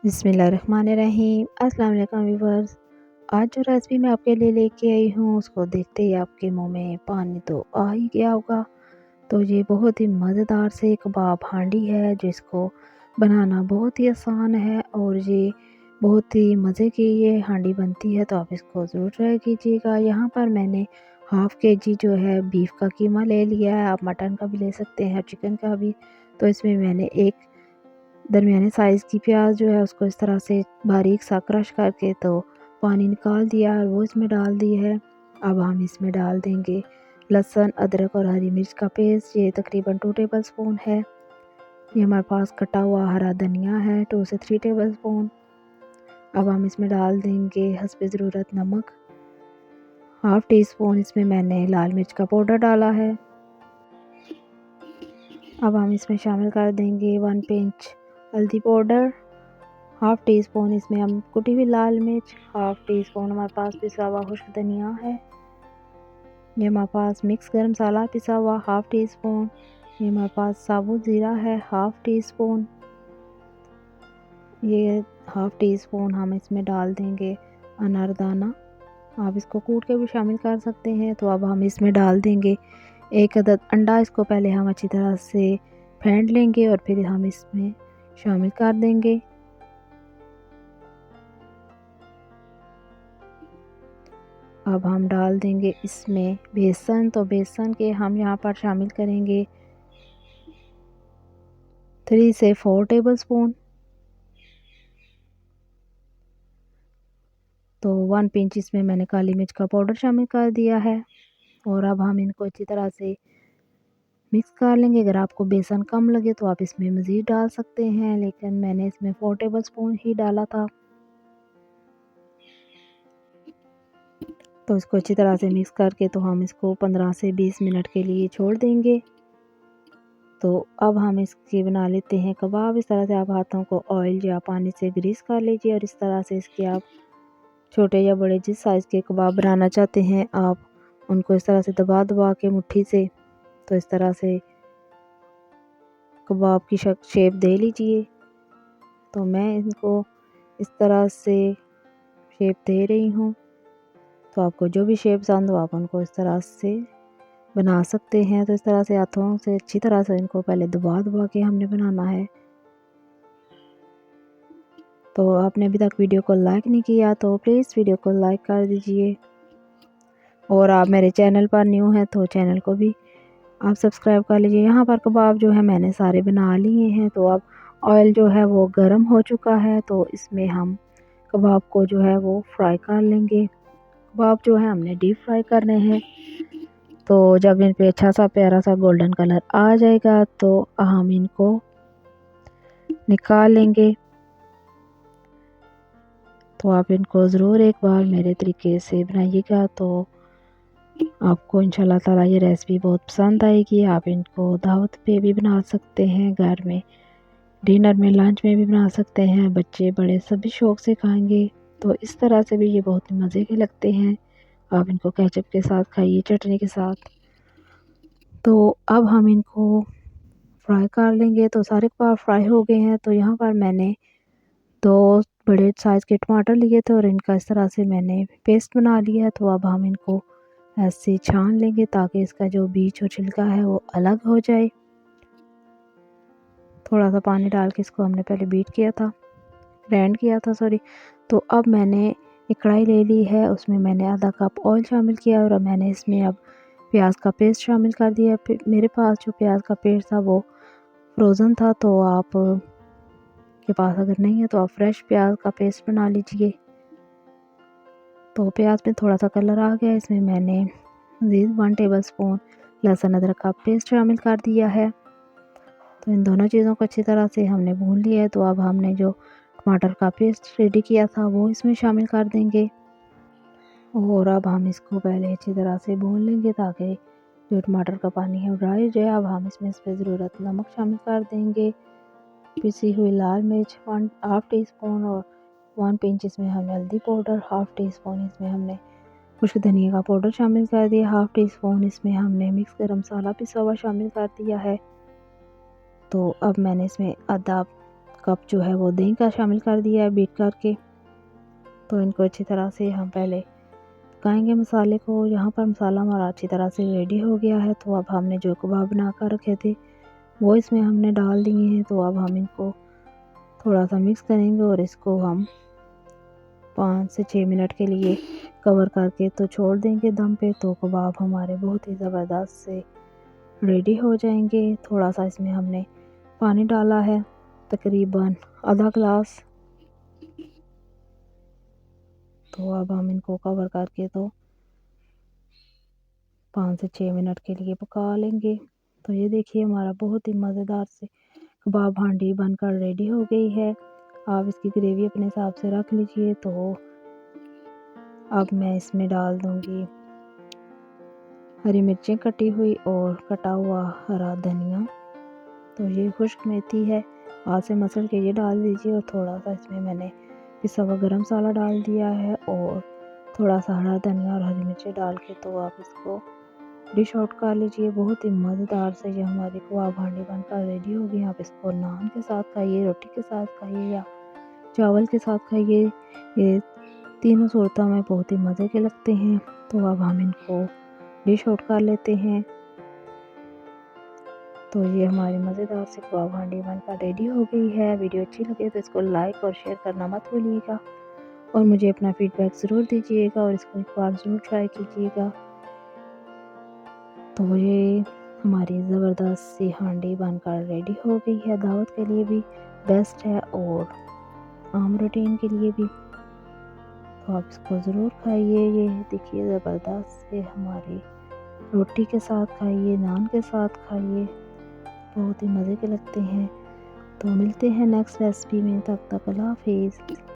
बिस्मिल्लाहिर्रहमानिर्रहीम। अस्सलाम वालेकुम व्यूअर्स। आज जो रेसिपी मैं आपके लिए लेके आई हूँ उसको देखते ही आपके मुंह में पानी तो आ ही गया होगा। तो ये बहुत ही मज़ेदार से कबाब हांडी है जिसको बनाना बहुत ही आसान है और ये बहुत ही मज़े की ये हांडी बनती है, तो आप इसको ज़रूर ट्राई कीजिएगा। यहाँ पर मैंने हाफ़ केजी जो है बीफ का कीमा ले लिया है, आप मटन का भी ले सकते हैं, चिकन का भी। तो इसमें मैंने एक दरमियाने साइज़ की प्याज जो है उसको इस तरह से बारीक सा क्रश करके तो पानी निकाल दिया और वो इसमें डाल दी है। अब हम इसमें डाल देंगे लहसुन, अदरक और हरी मिर्च का पेस्ट, ये तकरीबन 2 टेबल स्पून है। ये हमारे पास कटा हुआ हरा धनिया है 2 से 3 टेबल स्पून। अब हम इसमें डाल देंगे हस्बे ज़रूरत नमक। हाफ़ टी स्पून इसमें मैंने लाल मिर्च का पाउडर डाला है। अब हम इसमें शामिल कर देंगे 1 पिंच हल्दी पाउडर, हाफ़ टी स्पून इसमें हम कुटी हुई लाल मिर्च, हाफ़ टी स्पून हमारे पास पिसा हुआ खुश्क धनिया है। ये हमारे पास मिक्स गरम मसाला पिसा हुआ हाफ़ टी स्पून। ये हमारे पास साबुत ज़ीरा है हाफ़ टी स्पून। ये हाफ़ टी स्पून हम इसमें डाल देंगे अनारदाना, आप इसको कूट के भी शामिल कर सकते हैं। तो अब हम इसमें डाल देंगे 1 अदद अंडा, इसको पहले हम अच्छी तरह से फेंट लेंगे और फिर हम इसमें शामिल कर देंगे। अब हम डाल देंगे इसमें बेसन, तो बेसन के हम यहाँ पर शामिल करेंगे 3 से 4 टेबल स्पून। तो 1 पिंच इसमें मैंने काली मिर्च का पाउडर शामिल कर दिया है और अब हम इनको अच्छी तरह से मिक्स कर लेंगे। अगर आपको बेसन कम लगे तो आप इसमें मज़ीद डाल सकते हैं, लेकिन मैंने इसमें 4 टेबल स्पून ही डाला था। तो इसको अच्छी तरह से मिक्स करके तो हम इसको 15 से 20 मिनट के लिए छोड़ देंगे। तो अब हम इसके बना लेते हैं कबाब। इस तरह से आप हाथों को ऑयल या पानी से ग्रीस कर लीजिए और इस तरह से इसके आप छोटे या बड़े जिस साइज़ के कबाब बनाना चाहते हैं आप उनको इस तरह से दबा दबा के मुट्ठी से तो इस तरह से कबाब की शेप दे लीजिए। तो मैं इनको इस तरह से शेप दे रही हूँ। तो आपको जो भी शेप पसंद हो आप उनको इस तरह से बना सकते हैं। तो इस तरह से हाथों से अच्छी तरह से इनको पहले दबा दबा के हमने बनाना है। तो आपने अभी तक वीडियो को लाइक नहीं किया तो प्लीज़ वीडियो को लाइक कर दीजिए, और आप मेरे चैनल पर न्यू हैं तो चैनल को भी आप सब्सक्राइब कर लीजिए। यहाँ पर कबाब जो है मैंने सारे बना लिए हैं। तो अब ऑयल जो है वो गर्म हो चुका है, तो इसमें हम कबाब को जो है वो फ्राई कर लेंगे। कबाब जो है हमने डीप फ्राई करने हैं। तो जब इन पे अच्छा सा प्यारा सा गोल्डन कलर आ जाएगा तो हम इनको निकाल लेंगे। तो आप इनको ज़रूर एक बार मेरे तरीके से बनाइएगा, तो आपको इंशाल्लाह ताला ये रेसिपी बहुत पसंद आएगी। आप इनको दावत पे भी बना सकते हैं, घर में डिनर में, लंच में भी बना सकते हैं। बच्चे बड़े सभी शौक़ से खाएंगे। तो इस तरह से भी ये बहुत ही मज़े के लगते हैं। आप इनको केचप के साथ खाइए, चटनी के साथ। तो अब हम इनको फ्राई कर लेंगे। तो सारे कबाब फ्राई हो गए हैं। तो यहाँ पर मैंने 2 बड़े साइज़ के टमाटर लिए थे और इनका इस तरह से मैंने पेस्ट बना लिया है। तो अब हम इनको ऐसे छान लेंगे ताकि इसका जो बीज और छिलका है वो अलग हो जाए। थोड़ा सा पानी डाल के इसको हमने पहले बीट किया था, ग्राइंड किया था सॉरी। तो अब मैंने एक कढ़ाई ले ली है, उसमें मैंने आधा कप ऑयल शामिल किया और मैंने इसमें अब प्याज का पेस्ट शामिल कर दिया। मेरे पास जो प्याज का पेस्ट था वो फ्रोज़न था, तो आप के पास अगर नहीं है तो आप फ्रेश प्याज का पेस्ट बना लीजिए। तो प्याज में थोड़ा सा कलर आ गया, इसमें मैंने मज़ीद 1 टेबल स्पून लहसुन अदरक का पेस्ट शामिल कर दिया है। तो इन दोनों चीज़ों को अच्छी तरह से हमने भून लिया है। तो अब हमने जो टमाटर का पेस्ट रेडी किया था वो इसमें शामिल कर देंगे और अब हम इसको पहले अच्छी तरह से भून लेंगे ताकि जो टमाटर का पानी है वो ड्राई हो जाए। अब हम इसमें इस पर ज़रूरत नमक शामिल कर देंगे, पिसी हुई लाल मिर्च 1 हाफ़ टी स्पून और 1 पिंच इसमें हमने हल्दी पाउडर, हाफ़ टी स्पून इसमें हमने खुश्क धनिया का पाउडर शामिल कर दिया, हाफ़ टी स्पून इसमें हमने मिक्स गरम मसाला पिसा हुआ शामिल कर दिया है। तो अब मैंने इसमें आधा कप जो है वो दही का शामिल कर दिया है बीट करके। तो इनको अच्छी तरह से हम पहले पकाएंगे मसाले को। यहाँ पर मसाला हमारा अच्छी तरह से रेडी हो गया है। तो अब हमने जो कबाब बना कर रखे थे वो इसमें हमने डाल दिए हैं। तो अब हम इनको थोड़ा सा मिक्स करेंगे और इसको हम 5 से 6 मिनट के लिए कवर करके तो छोड़ देंगे दम पे। तो कबाब हमारे बहुत ही ज़बरदस्त से रेडी हो जाएंगे। थोड़ा सा इसमें हमने पानी डाला है, तकरीबन आधा ग्लास। तो अब हम इनको कवर करके तो 5 से 6 मिनट के लिए पका लेंगे। तो ये देखिए हमारा बहुत ही मज़ेदार से कबाब हांडी बनकर रेडी हो गई है। आप इसकी ग्रेवी अपने हिसाब से रख लीजिए। तो अब मैं इसमें डाल दूंगी हरी मिर्चें कटी हुई और कटा हुआ हरा धनिया। तो ये खुश्क मेथी है, हाथ से मसल के ये डाल दीजिए। और थोड़ा सा इसमें मैंने पिसा हुआ गरम मसाला डाल दिया है और थोड़ा सा हरा धनिया और हरी मिर्चें डाल के तो आप इसको डिश आउट कर लीजिए। बहुत ही मज़ेदार से ये हमारी कबाब हांडी बनकर रेडी हो गई। आप इसको नान के साथ खाइए, रोटी के साथ खाइए या चावल के साथ खाइए। ये तीनों सूरतों में बहुत ही मज़े के लगते हैं। तो अब हम इनको डिश आउट कर लेते हैं। तो ये हमारी मज़ेदार से कबाब हांडी बनकर रेडी हो गई है। वीडियो अच्छी लगे तो इसको लाइक और शेयर करना मत भूलिएगा और मुझे अपना फीडबैक ज़रूर दीजिएगा और इसको एक बार ज़रूर ट्राई कीजिएगा। तो ये हमारी ज़बरदस्त सी हांडी बनकर रेडी हो गई है। दावत के लिए भी बेस्ट है और आम रूटीन के लिए भी। तो आप इसको ज़रूर खाइए। ये देखिए ज़बरदस्त से हमारी रोटी के साथ खाइए, नान के साथ खाइए, बहुत ही मज़े के लगते हैं। तो मिलते हैं नेक्स्ट रेसिपी में, तब तक अल्लाह हाफिज़।